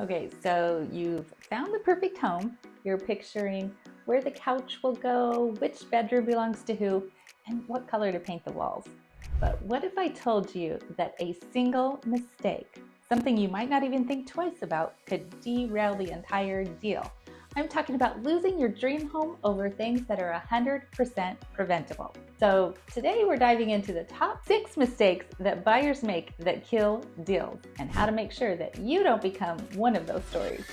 Okay, so you've found the perfect home. You're picturing where the couch will go, which bedroom belongs to who, and what color to paint the walls. But what if I told you that a single mistake, something you might not even think twice about, could derail the entire deal? I'm talking about losing your dream home over things that are 100% preventable. So today we're diving into the top 6 mistakes that buyers make that kill deals and how to make sure that you don't become one of those stories.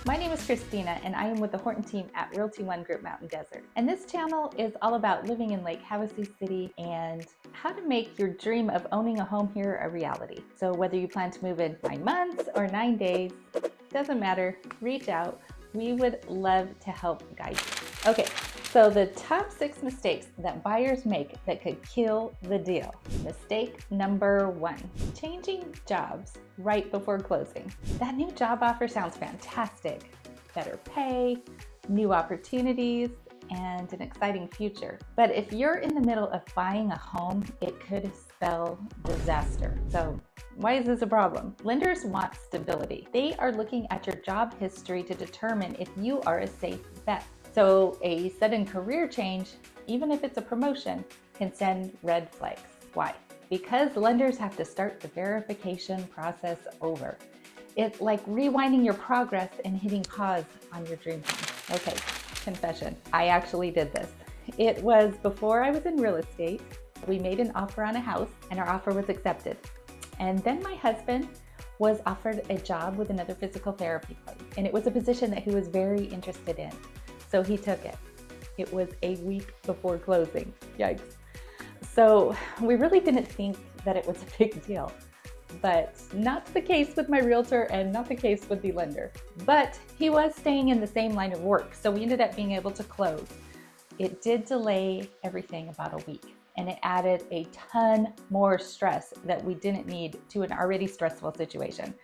My name is Christina and I am with the Horton team at Realty One Group Mountain Desert. And this channel is all about living in Lake Havasu City and how to make your dream of owning a home here a reality. So whether you plan to move in 9 months or 9 days, doesn't matter, reach out. We would love to help guide you. Okay, so the top 6 mistakes that buyers make that could kill the deal. Mistake number 1, changing jobs right before closing. That new job offer sounds fantastic. Better pay, new opportunities, and an exciting future. But if you're in the middle of buying a home, it could spell disaster. So why is this a problem? Lenders want stability. They are looking at your job history to determine if you are a safe bet. So a sudden career change, even if it's a promotion, can send red flags. Why? Because lenders have to start the verification process over. It's like rewinding your progress and hitting pause on your dream home. Okay, confession, I actually did this. It was before I was in real estate. We made an offer on a house and our offer was accepted. And then my husband was offered a job with another physical therapy place. And it was a position that he was very interested in. So he took it. It was a week before closing. Yikes. So we really didn't think that it was a big deal, but not the case with my realtor and not the case with the lender. But he was staying in the same line of work, so we ended up being able to close. It did delay everything about a week, and it added a ton more stress that we didn't need to an already stressful situation.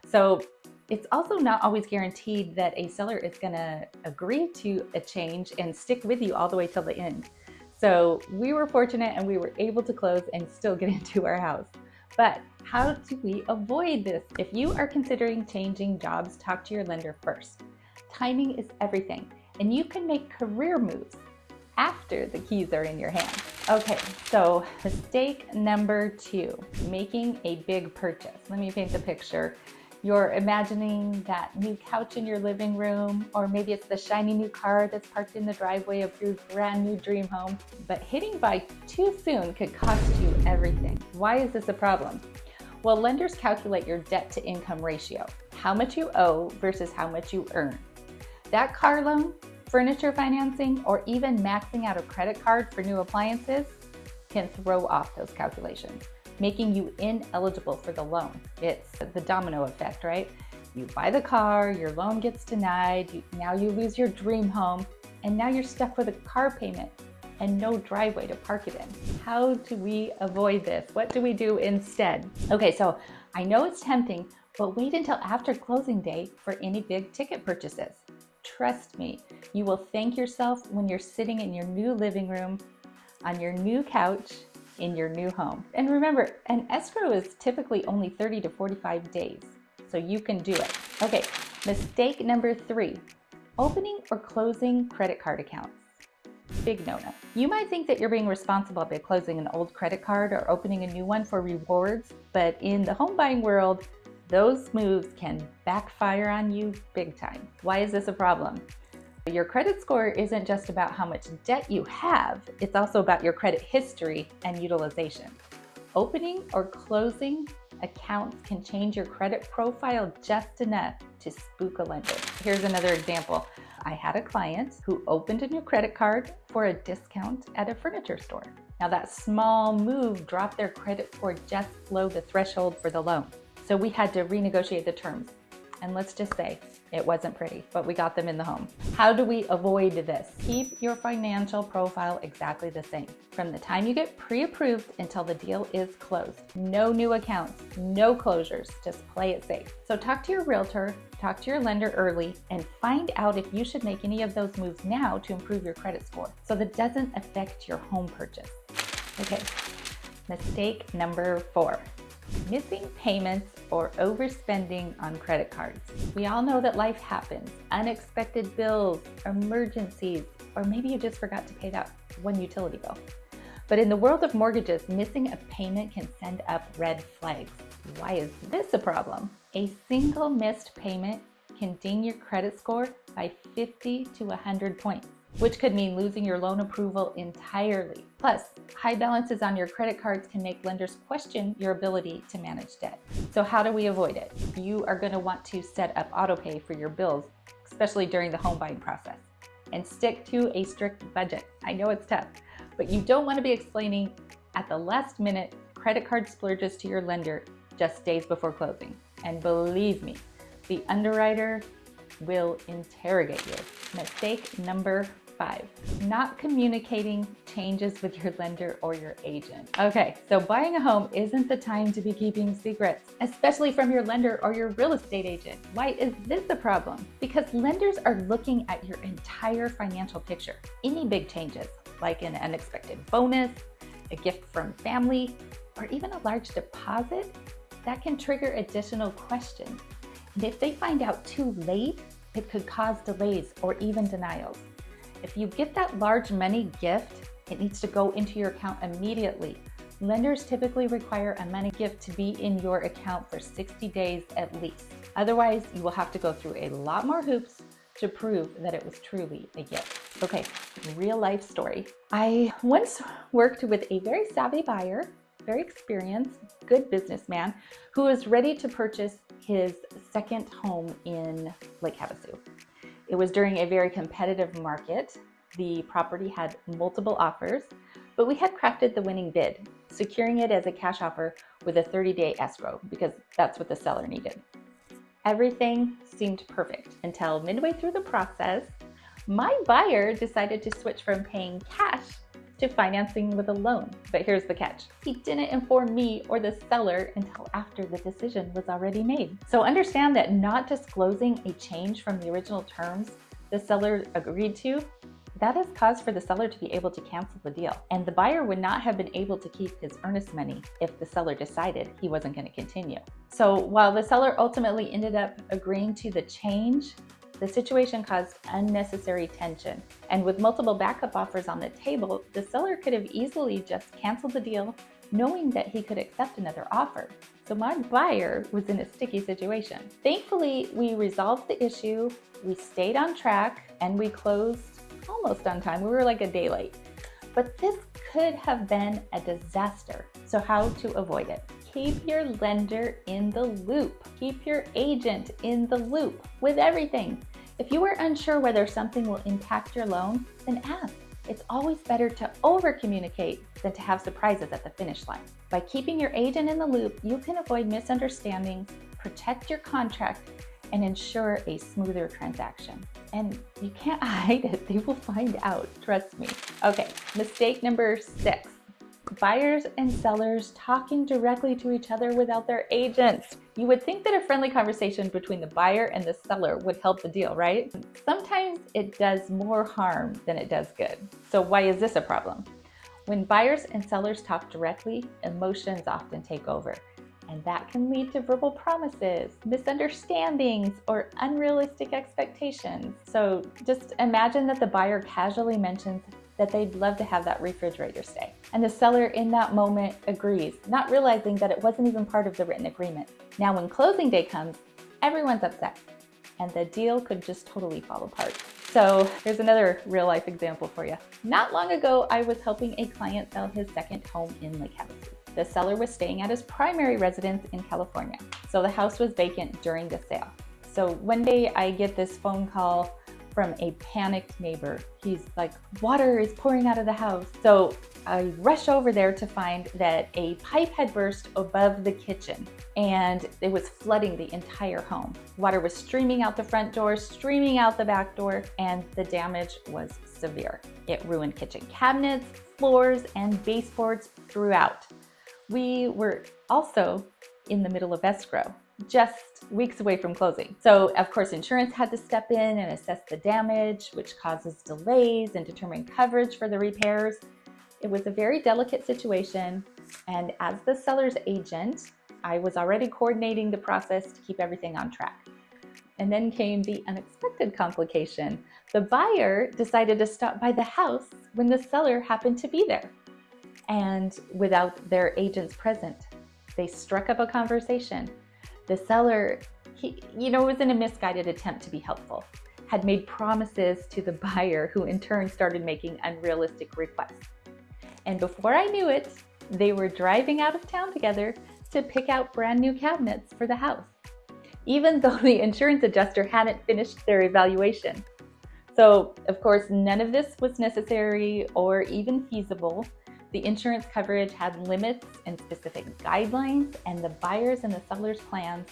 So it's also not always guaranteed that a seller is gonna agree to a change and stick with you all the way till the end. So we were fortunate and we were able to close and still get into our house. But how do we avoid this? If you are considering changing jobs, talk to your lender first. Timing is everything, and you can make career moves after the keys are in your hand. Okay, so mistake number 2, making a big purchase. Let me paint the picture. You're imagining that new couch in your living room, or maybe it's the shiny new car that's parked in the driveway of your brand new dream home. But hitting buy too soon could cost you everything. Why is this a problem? Well, lenders calculate your debt to income ratio, how much you owe versus how much you earn. That car loan, furniture financing, or even maxing out a credit card for new appliances can throw off those calculations, making you ineligible for the loan. It's the domino effect, right? You buy the car, your loan gets denied, now you lose your dream home, and now you're stuck with a car payment and no driveway to park it in. How do we avoid this? What do we do instead? Okay, so I know it's tempting, but wait until after closing day for any big ticket purchases. Trust me, you will thank yourself when you're sitting in your new living room, on your new couch, in your new home. And remember, an escrow is typically only 30 to 45 days, so you can do it. Okay, mistake number 3, opening or closing credit card accounts. Big no-no. You might think that you're being responsible by closing an old credit card or opening a new one for rewards, but in the home buying world, those moves can backfire on you big time. Why is this a problem? Your credit score isn't just about how much debt you have, it's also about your credit history and utilization. Opening or closing accounts can change your credit profile just enough to spook a lender. Here's another example. I had a client who opened a new credit card for a discount at a furniture store. Now that small move dropped their credit score just below the threshold for the loan. So we had to renegotiate the terms. And let's just say it wasn't pretty, but we got them in the home. How do we avoid this? Keep your financial profile exactly the same. From the time you get pre-approved until the deal is closed. No new accounts, no closures, just play it safe. So talk to your realtor, talk to your lender early, and find out if you should make any of those moves now to improve your credit score so that doesn't affect your home purchase. Okay, mistake number 4. Missing payments or overspending on credit cards. We all know that life happens. Unexpected bills, emergencies, or maybe you just forgot to pay that one utility bill. But in the world of mortgages, missing a payment can send up red flags. Why is this a problem? A single missed payment can ding your credit score by 50 to 100 points, which could mean losing your loan approval entirely. Plus, high balances on your credit cards can make lenders question your ability to manage debt. So how do we avoid it? You are going to want to set up autopay for your bills, especially during the home buying process, and stick to a strict budget. I know it's tough, but you don't want to be explaining at the last minute credit card splurges to your lender just days before closing. And believe me, the underwriter will interrogate you. Mistake number 5, not communicating changes with your lender or your agent. Okay, so buying a home isn't the time to be keeping secrets, especially from your lender or your real estate agent. Why is this a problem? Because lenders are looking at your entire financial picture. Any big changes, like an unexpected bonus, a gift from family, or even a large deposit, that can trigger additional questions. And if they find out too late, it could cause delays or even denials. If you get that large money gift, it needs to go into your account immediately. Lenders typically require a money gift to be in your account for 60 days at least. Otherwise, you will have to go through a lot more hoops to prove that it was truly a gift. Okay, real life story. I once worked with a very savvy buyer, very experienced, good businessman who was ready to purchase his second home in Lake Havasu. It was during a very competitive market. The property had multiple offers, but we had crafted the winning bid, securing it as a cash offer with a 30-day escrow because that's what the seller needed. Everything seemed perfect until midway through the process, my buyer decided to switch from paying cash to financing with a loan. But here's the catch. He didn't inform me or the seller until after the decision was already made. So understand that not disclosing a change from the original terms the seller agreed to, that is cause for the seller to be able to cancel the deal. And the buyer would not have been able to keep his earnest money if the seller decided he wasn't going to continue. So while the seller ultimately ended up agreeing to the change, the situation caused unnecessary tension. And with multiple backup offers on the table, the seller could have easily just canceled the deal, knowing that he could accept another offer. So my buyer was in a sticky situation. Thankfully, we resolved the issue, we stayed on track, and we closed almost on time. We were like a day late. But this could have been a disaster. So how to avoid it? Keep your lender in the loop. Keep your agent in the loop with everything. If you are unsure whether something will impact your loan, then ask. It's always better to over-communicate than to have surprises at the finish line. By keeping your agent in the loop, you can avoid misunderstandings, protect your contract, and ensure a smoother transaction. And you can't hide it. They will find out. Trust me. Okay, mistake number 6. Buyers and sellers talking directly to each other without their agents. You would think that a friendly conversation between the buyer and the seller would help the deal, right? Sometimes it does more harm than it does good. So why is this a problem? When buyers and sellers talk directly, emotions often take over. And that can lead to verbal promises, misunderstandings, or unrealistic expectations. So just imagine that the buyer casually mentions that they'd love to have that refrigerator stay. And the seller in that moment agrees, not realizing that it wasn't even part of the written agreement. Now when closing day comes, everyone's upset and the deal could just totally fall apart. So here's another real life example for you. Not long ago, I was helping a client sell his second home in Lake Havasu. The seller was staying at his primary residence in California, so the house was vacant during the sale. So one day I get this phone call from a panicked neighbor. He's like, water is pouring out of the house. So I rush over there to find that a pipe had burst above the kitchen and it was flooding the entire home. Water was streaming out the front door, streaming out the back door, and the damage was severe. It ruined kitchen cabinets, floors, and baseboards throughout. We were also in the middle of escrow, just weeks away from closing. So of course, insurance had to step in and assess the damage, which causes delays and determine coverage for the repairs. It was a very delicate situation. And as the seller's agent, I was already coordinating the process to keep everything on track. And then came the unexpected complication. The buyer decided to stop by the house when the seller happened to be there. And without their agents present, they struck up a conversation. The seller, it was in a misguided attempt to be helpful, had made promises to the buyer, who in turn started making unrealistic requests. And before I knew it, they were driving out of town together to pick out brand new cabinets for the house, even though the insurance adjuster hadn't finished their evaluation. So of course, none of this was necessary or even feasible. The insurance coverage had limits and specific guidelines, and the buyers and the sellers' plans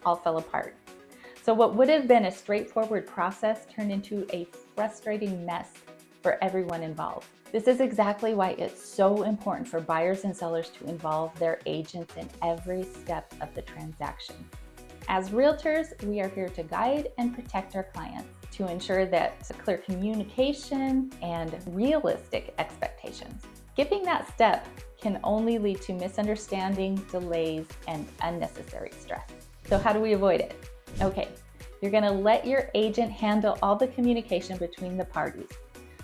all fell apart. So what would have been a straightforward process turned into a frustrating mess for everyone involved. This is exactly why it's so important for buyers and sellers to involve their agents in every step of the transaction. As realtors, we are here to guide and protect our clients to ensure that clear communication and realistic expectations. Skipping that step can only lead to misunderstanding, delays, and unnecessary stress. So how do we avoid it? Okay, you're gonna let your agent handle all the communication between the parties.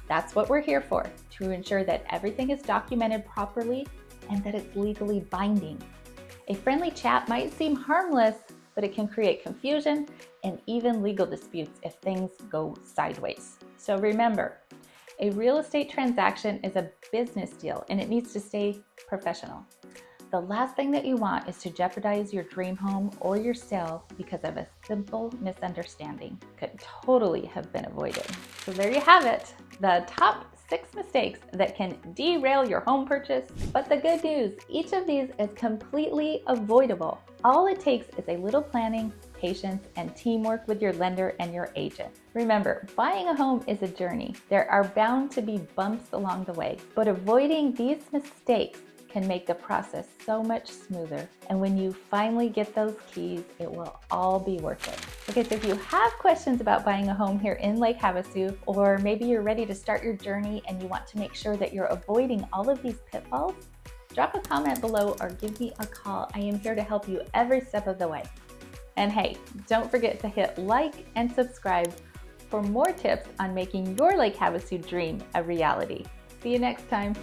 That's what we're here for, to ensure that everything is documented properly and that it's legally binding. A friendly chat might seem harmless, but it can create confusion and even legal disputes if things go sideways. So remember, a real estate transaction is a business deal and it needs to stay professional. The last thing that you want is to jeopardize your dream home or your sale because of a simple misunderstanding. Could totally have been avoided. So there you have it, the top 6 mistakes that can derail your home purchase. But the good news, each of these is completely avoidable. All it takes is a little planning, patience, and teamwork with your lender and your agent. Remember, buying a home is a journey. There are bound to be bumps along the way, but avoiding these mistakes can make the process so much smoother. And when you finally get those keys, it will all be worth it. Okay, so if you have questions about buying a home here in Lake Havasu, or maybe you're ready to start your journey and you want to make sure that you're avoiding all of these pitfalls, drop a comment below or give me a call. I am here to help you every step of the way. And hey, don't forget to hit like and subscribe for more tips on making your Lake Havasu dream a reality. See you next time.